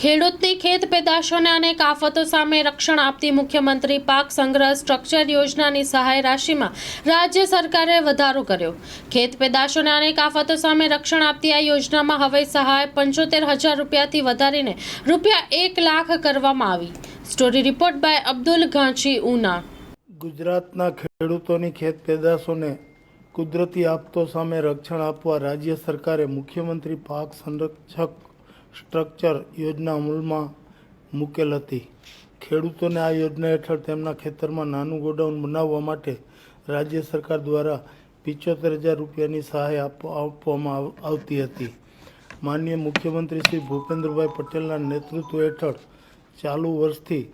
ખેડૂતની ખેત પેદાશોને અનેક આફતો સામે રક્ષણ આપતી મુખ્યમંત્રી પાક સંગ્રહ સ્ટ્રક્ચર યોજનાની સહાય રાશિમાં રાજ્ય સરકારે વધારો કર્યો। ખેત પેદાશોને અનેક આફતો સામે રક્ષણ આપતી આ યોજનામાં હવે સહાય 75,000 રૂપિયાથી વધારીને ₹1 લાખ કરવામાં આવી। સ્ટોરી રિપોર્ટ બાય અબ્દુલ ઘાંચી ઉના। ગુજરાતના ખેડૂતોની ખેત પેદાશોને કુદરતી આફતો સામે રક્ષણ આપવા રાજ્ય સરકારે મુખ્યમંત્રી પાક સંરક્ષક સ્ટ્રક્ચર યોજના અમલમાં મૂકેલ હતી। ખેડૂતોને આ યોજના હેઠળ તેમના ખેતરમાં નાનું ગોડાઉન બનાવવા માટે રાજ્ય સરકાર દ્વારા 75,000 રૂપિયાની સહાય આપવામાં આવતી હતી। માનનીય મુખ્યમંત્રી શ્રી ભૂપેન્દ્રભાઈ પટેલના નેતૃત્વ હેઠળ ચાલુ વર્ષથી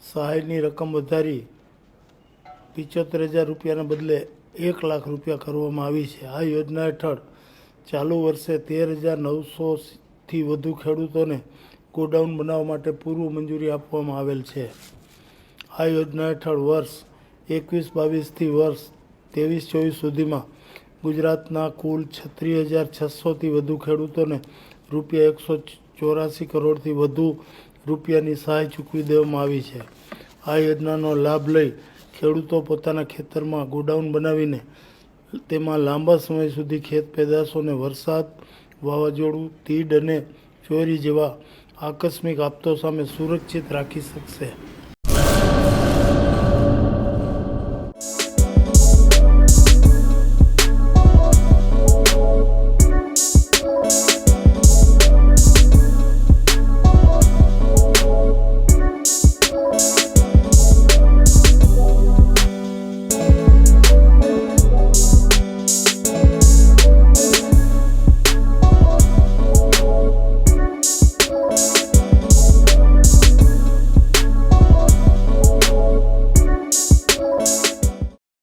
સહાયની રકમ વધારી 75,000 રૂપિયાના બદલે 1 લાખ રૂપિયા કરવામાં આવી છે। આ યોજના હેઠળ ચાલુ વર્ષે 13,900થી વધુ ખેડૂતોને ગોડાઉન બનાવવા માટે પૂર્વ મંજૂરી આપવામાં આવેલ છે। આ યોજના હેઠળ વર્ષ 21-22થી વર્ષ 23-24 સુધીમાં ગુજરાતના કુલ 36,600થી વધુ ખેડૂતોને ₹184 કરોડથી વધુ રૂપિયાની સહાય ચૂકવી દેવામાં આવી છે। આ યોજનાનો લાભ લઈ ખેડૂતો પોતાના ખેતરમાં ગોડાઉન બનાવીને તેમાં લાંબા સમય સુધી ખેત પેદાશોને વરસાદ, વાવાઝોડું, તીડ અને ચોરી જેવા આકસ્મિક આફતો સામે સુરક્ષિત રાખી શકશે।